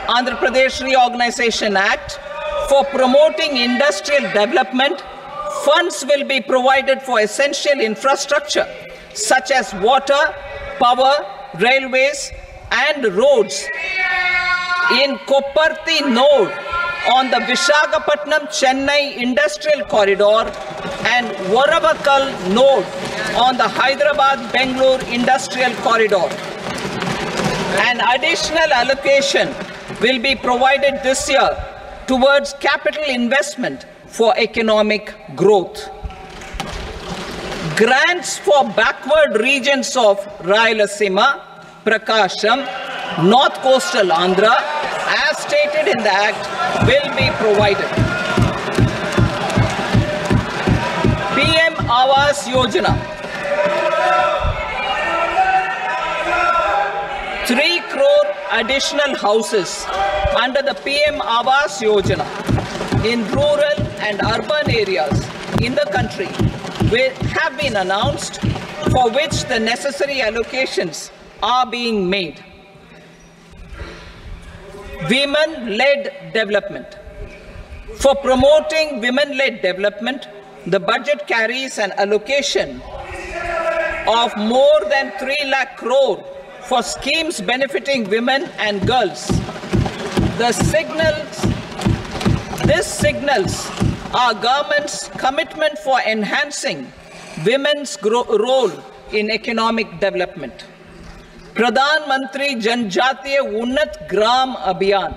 Andhra Pradesh Reorganization Act, for promoting industrial development, funds will be provided for essential infrastructure such as water, power, railways and roads in Kopparthi node on the Visakhapatnam-Chennai Industrial Corridor and Varavakal node on the Hyderabad-Bengaluru Industrial Corridor. An additional allocation will be provided this year towards capital investment for economic growth. Grants for backward regions of Rayalaseema, Prakasham, North Coastal Andhra, as stated in the Act, will be provided. PM Awas Yojana. 3 crore additional houses under the PM Awas Yojana in rural and urban areas in the country have been announced, for which the necessary allocations are being made. Women-led development. For promoting women-led development, the budget carries an allocation of more than 3 lakh crore for schemes benefiting women and girls. This signals our government's commitment for enhancing women's role in economic development. Pradhan Mantri Janjatiya Unnat Gram Abhiyan.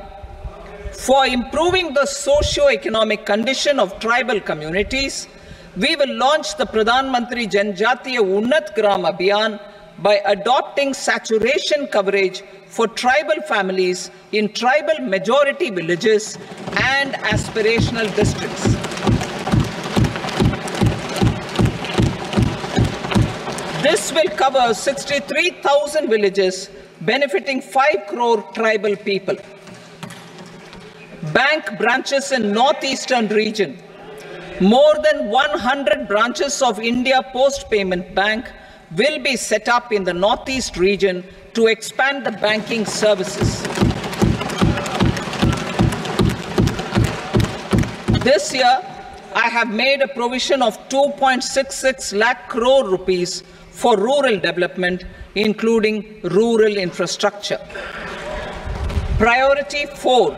For improving the socio-economic condition of tribal communities, we will launch the Pradhan Mantri Janjatiya Unnat Gram Abhiyan by adopting saturation coverage for tribal families in tribal majority villages and aspirational districts. This will cover 63,000 villages, benefiting 5 crore tribal people. Bank branches in northeastern region. More than 100 branches of India Post Payment Bank will be set up in the northeast region to expand the banking services. This year, I have made a provision of 2.66 lakh crore rupees for rural development, including rural infrastructure. Priority 4,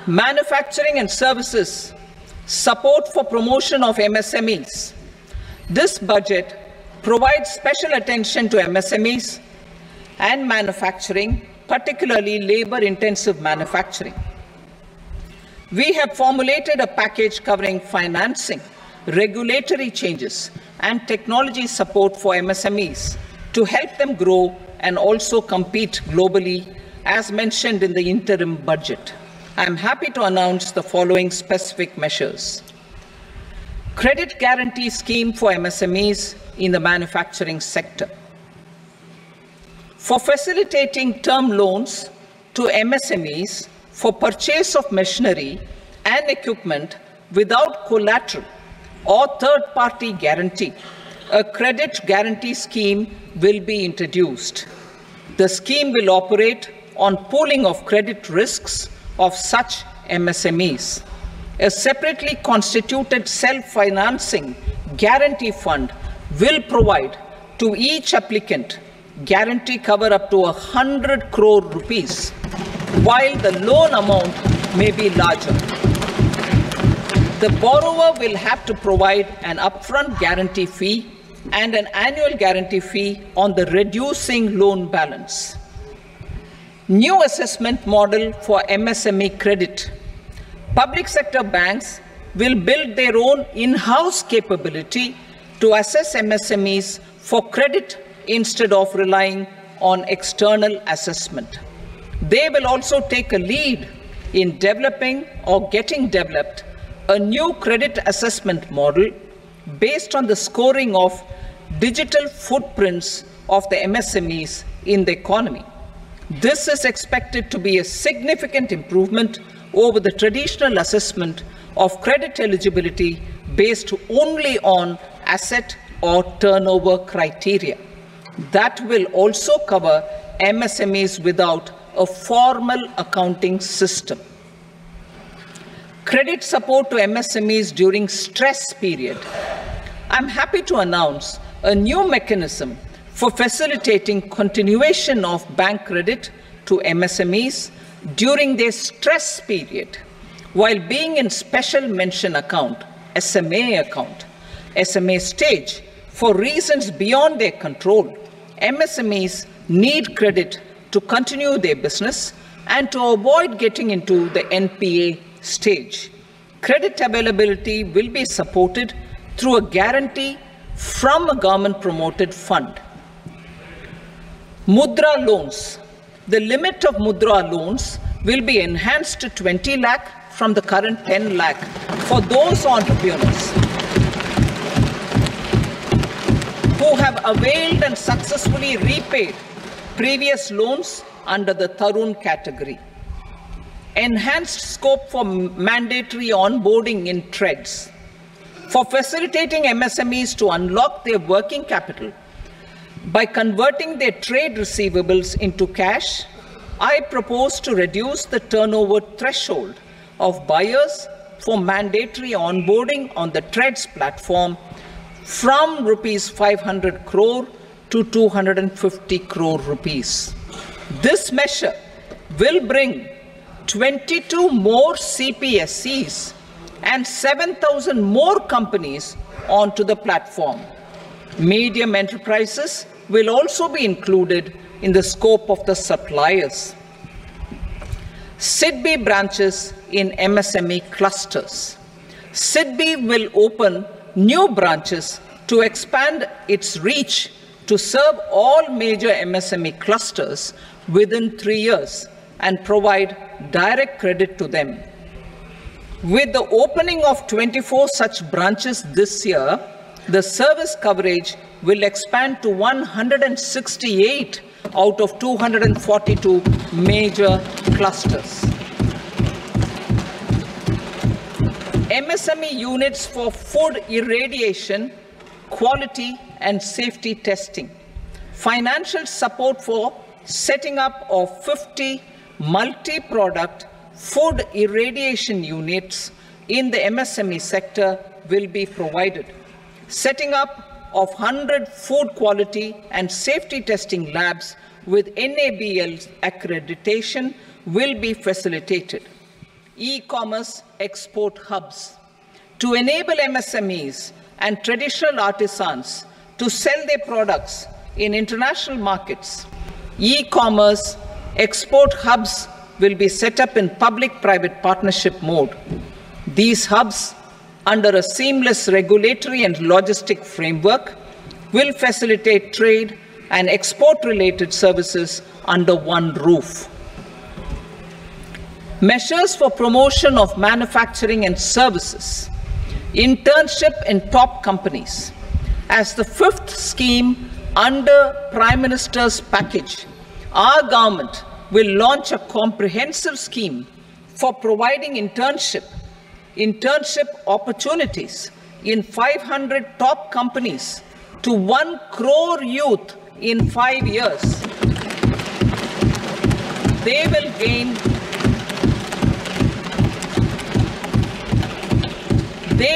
manufacturing and services, support for promotion of MSMEs. This budget provides special attention to MSMEs and manufacturing, particularly labor-intensive manufacturing. We have formulated a package covering financing, regulatory changes, and technology support for MSMEs to help them grow and also compete globally, as mentioned in the interim budget. I am happy to announce the following specific measures. Credit guarantee scheme for MSMEs in the manufacturing sector. For facilitating term loans to MSMEs for purchase of machinery and equipment without collateral or third-party guarantee, a credit guarantee scheme will be introduced. The scheme will operate on pooling of credit risks of such MSMEs. A separately constituted self-financing guarantee fund will provide to each applicant guarantee cover up to 100 crore rupees, while the loan amount may be larger. The borrower will have to provide an upfront guarantee fee and an annual guarantee fee on the reducing loan balance. New assessment model for MSME credit. Public sector banks will build their own in-house capability to assess MSMEs for credit instead of relying on external assessment. They will also take a lead in developing or getting developed a new credit assessment model based on the scoring of digital footprints of the MSMEs in the economy. This is expected to be a significant improvement over the traditional assessment of credit eligibility based only on asset or turnover criteria. That will also cover MSMEs without a formal accounting system. Credit support to MSMEs during stress period. I'm happy to announce a new mechanism for facilitating continuation of bank credit to MSMEs during their stress period while being in special mention account, SMA stage, for reasons beyond their control. MSMEs need credit to continue their business and to avoid getting into the NPA stage. Credit availability will be supported through a guarantee from a government-promoted fund. Mudra loans. The limit of Mudra loans will be enhanced to 20 lakh from the current 10 lakh for those entrepreneurs who have availed and successfully repaid previous loans under the Tarun category. Enhanced scope for mandatory onboarding in trades. For facilitating MSMEs to unlock their working capital by converting their trade receivables into cash, I propose to reduce the turnover threshold of buyers for mandatory onboarding on the trades platform from rupees 500 crore to 250 crore rupees. This measure will bring 22 more CPSCs and 7,000 more companies onto the platform. Medium enterprises will also be included in the scope of the suppliers. SIDBI branches in MSME clusters. SIDBI will open new branches to expand its reach to serve all major MSME clusters within 3 years and provide direct credit to them. With the opening of 24 such branches this year, the service coverage will expand to 168 out of 242 major clusters. MSME units for food irradiation, quality and safety testing. Financial support for setting up of 50 multi-product food irradiation units in the MSME sector will be provided. Setting up of 100 food quality and safety testing labs with NABL accreditation will be facilitated. E-commerce export hubs. To enable MSMEs and traditional artisans to sell their products in international markets, e-commerce export hubs will be set up in public-private partnership mode. These hubs, under a seamless regulatory and logistic framework, will facilitate trade and export-related services under one roof. Measures for promotion of manufacturing and services. Internship in top companies. As the fifth scheme under Prime Minister's package, our government will launch a comprehensive scheme for providing internship opportunities in 500 top companies to 1 crore youth in 5 years. They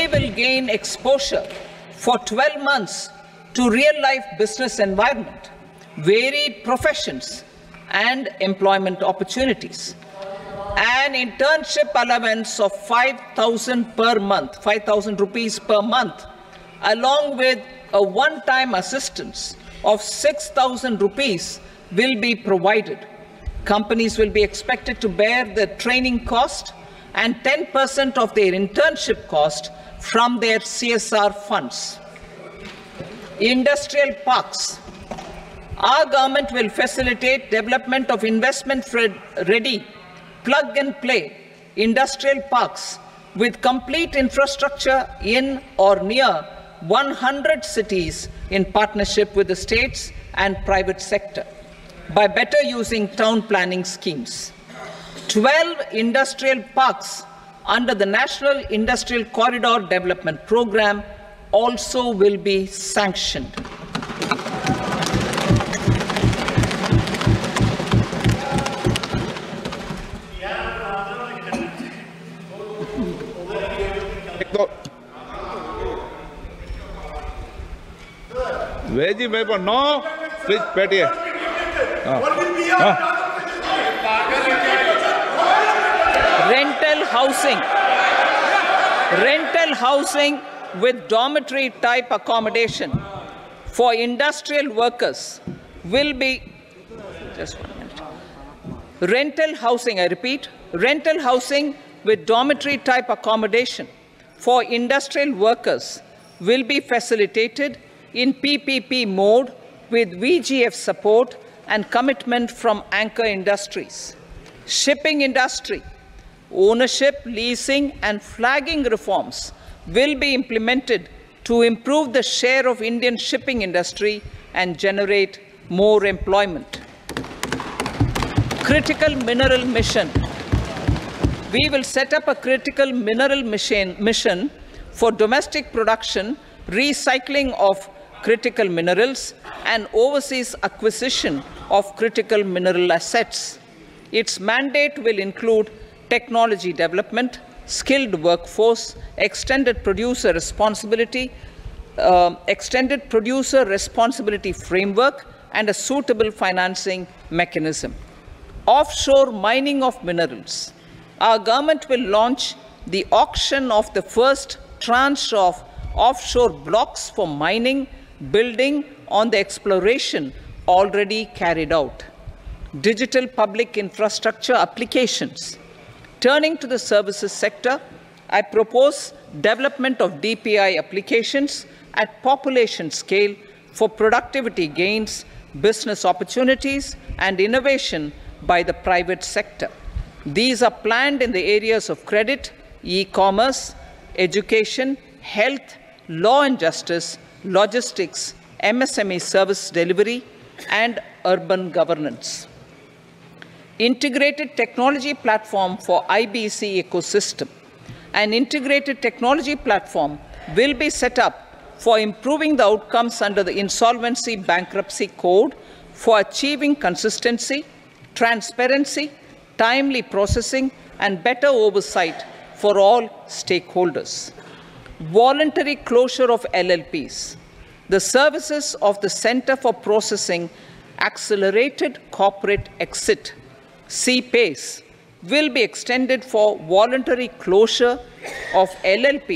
will gain exposure for 12 months to real-life business environment, varied professions, and employment opportunities. An internship allowance of 5,000 per month, 5,000 rupees per month, along with a one-time assistance of 6,000 rupees will be provided. Companies will be expected to bear the training cost and 10% of their internship cost from their CSR funds. Industrial parks. Our government will facilitate development of investment-ready, plug-and-play industrial parks with complete infrastructure in or near 100 cities in partnership with the states and private sector by better using town planning schemes. 12 industrial parks under the National Industrial Corridor Development Program also will be sanctioned. Veggie में पर no please बैठिए rental housing with dormitory type accommodation for industrial workers will be just 1 minute. Rental housing, I repeat, rental housing with dormitory type accommodation for industrial workers will be facilitated in PPP mode with VGF support and commitment from anchor industries. Shipping industry, ownership, leasing and flagging reforms will be implemented to improve the share of Indian shipping industry and generate more employment. Critical mineral mission. We will set up a critical mineral mission for domestic production, recycling of critical minerals and overseas acquisition of critical mineral assets. Its mandate will include technology development, skilled workforce, extended producer responsibility framework, and a suitable financing mechanism. Offshore mining of minerals. Our government will launch the auction of the first tranche of offshore blocks for mining, building on the exploration already carried out. Digital public infrastructure applications. Turning to the services sector, I propose development of DPI applications at population scale for productivity gains, business opportunities, and innovation by the private sector. These are planned in the areas of credit, e-commerce, education, health, law and justice, logistics, MSME service delivery, and urban governance. Integrated technology platform for IBC ecosystem. An integrated technology platform will be set up for improving the outcomes under the Insolvency Bankruptcy Code for achieving consistency, transparency, timely processing, and better oversight for all stakeholders. Voluntary closure of LLPs. The services of the Center for Processing Accelerated Corporate Exit, CPACE, will be extended for voluntary closure of LLP